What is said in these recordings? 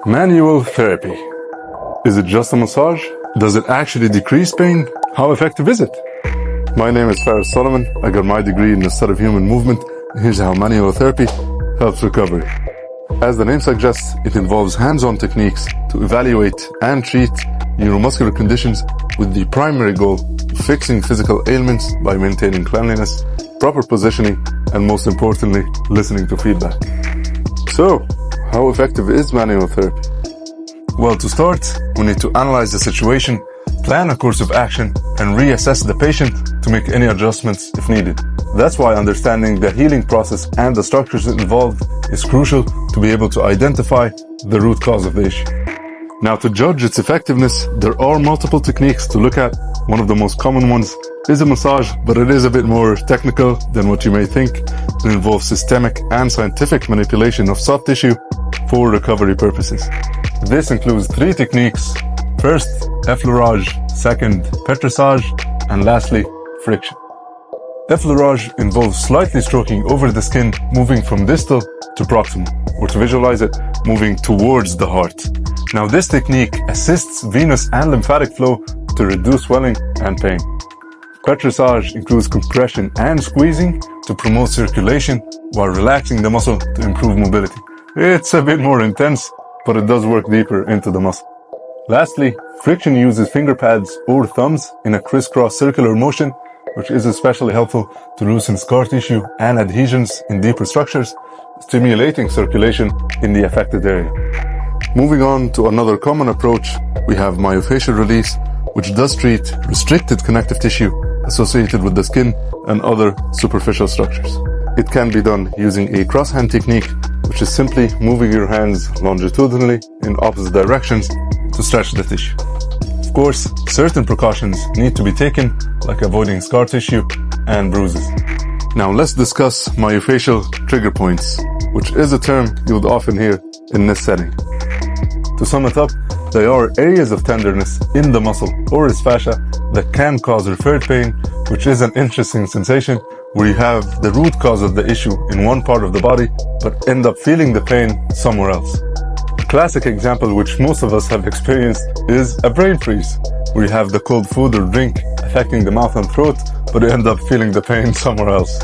Manual therapy. Is it just a massage? Does it actually decrease pain? How effective is it? My name is Faris Solomon. I got my degree in the study of human movement. Here's how manual therapy helps recovery. As the name suggests, it involves hands-on techniques to evaluate and treat neuromuscular conditions with the primary goal of fixing physical ailments by maintaining cleanliness, proper positioning, and most importantly, listening to feedback. So, how effective is manual therapy? Well, to start, we need to analyze the situation, plan a course of action, and reassess the patient to make any adjustments if needed. That's why understanding the healing process and the structures involved is crucial to be able to identify the root cause of the issue. Now, to judge its effectiveness, there are multiple techniques to look at. One of the most common ones is a massage, but it is a bit more technical than what you may think. It involves systemic and scientific manipulation of soft tissue for recovery purposes. This includes 3 techniques. First, Effleurage, second, Petrissage, and lastly, friction. Effleurage involves slightly stroking over the skin, moving from distal to proximal, or to visualize it, moving towards the heart. Now, this technique assists venous and lymphatic flow to reduce swelling and pain. Petrissage includes compression and squeezing to promote circulation while relaxing the muscle to improve mobility. It's a bit more intense, but it does work deeper into the muscle. Lastly, friction uses finger pads or thumbs in a crisscross circular motion, which is especially helpful to loosen scar tissue and adhesions in deeper structures, stimulating circulation in the affected area. Moving on to another common approach, we have myofascial release, which does treat restricted connective tissue associated with the skin and other superficial structures. It can be done using a cross-hand technique, which is simply moving your hands longitudinally in opposite directions to stretch the tissue. Of course, certain precautions need to be taken, like avoiding scar tissue and bruises. Now let's discuss myofascial trigger points, which is a term you would often hear in this setting. To sum it up, they are areas of tenderness in the muscle or its fascia that can cause referred pain, which is an interesting sensation where you have the root cause of the issue in one part of the body, but end up feeling the pain somewhere else. A classic example which most of us have experienced is a brain freeze, where you have the cold food or drink affecting the mouth and throat, but you end up feeling the pain somewhere else.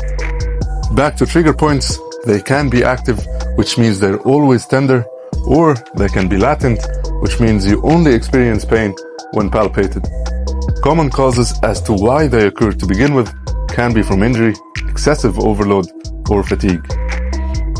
Back to trigger points, they can be active, which means they're always tender, or they can be latent, which means you only experience pain when palpated. Common causes as to why they occur to begin with can be from injury, excessive overload, or fatigue.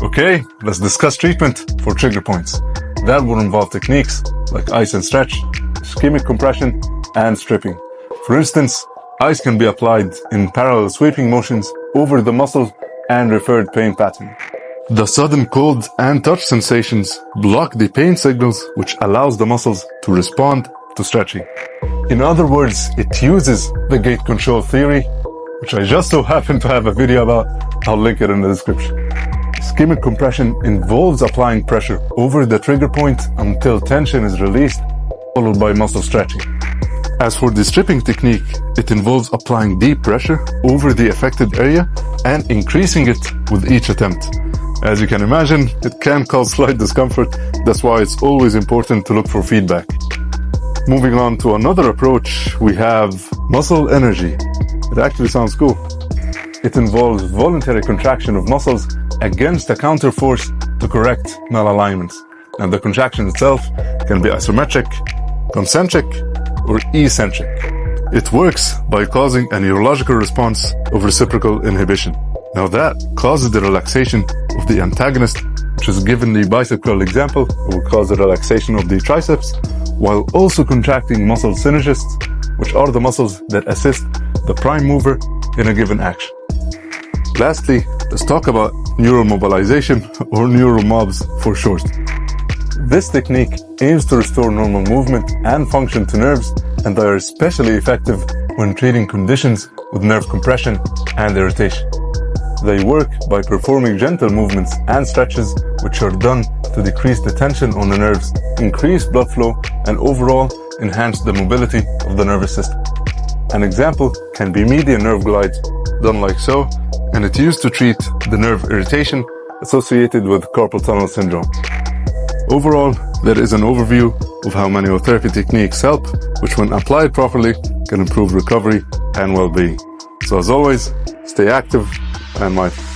Okay, let's discuss treatment for trigger points. That will involve techniques like ice and stretch, ischemic compression, and stripping. For instance, ice can be applied in parallel sweeping motions over the muscle and referred pain pattern. The sudden cold and touch sensations block the pain signals, which allows the muscles to respond to stretching. In other words, it uses the gate control theory, which I just so happen to have a video about. I'll link it in the description. Ischemic compression involves applying pressure over the trigger point until tension is released, followed by muscle stretching. As for the stripping technique, it involves applying deep pressure over the affected area and increasing it with each attempt. As you can imagine, it can cause slight discomfort. That's why it's always important to look for feedback. Moving on to another approach, we have muscle energy. It actually sounds cool. It involves voluntary contraction of muscles against a counter force to correct malalignments. And the contraction itself can be isometric, concentric, or eccentric. It works by causing a neurological response of reciprocal inhibition. Now that causes the relaxation of the antagonist, which is given the bicycle example, it will cause the relaxation of the triceps, while also contracting muscle synergists, which are the muscles that assist the prime mover in a given action. Lastly, let's talk about neuromobilization, or neuromobs for short. This technique aims to restore normal movement and function to nerves, and they are especially effective when treating conditions with nerve compression and irritation. They work by performing gentle movements and stretches, which are done to decrease the tension on the nerves, increase blood flow, and overall enhance the mobility of the nervous system. An example can be median nerve glides, done like so, and it's used to treat the nerve irritation associated with carpal tunnel syndrome. Overall, there is an overview of how myotherapy techniques help, which when applied properly can improve recovery and well-being. So as always, stay active and mindful.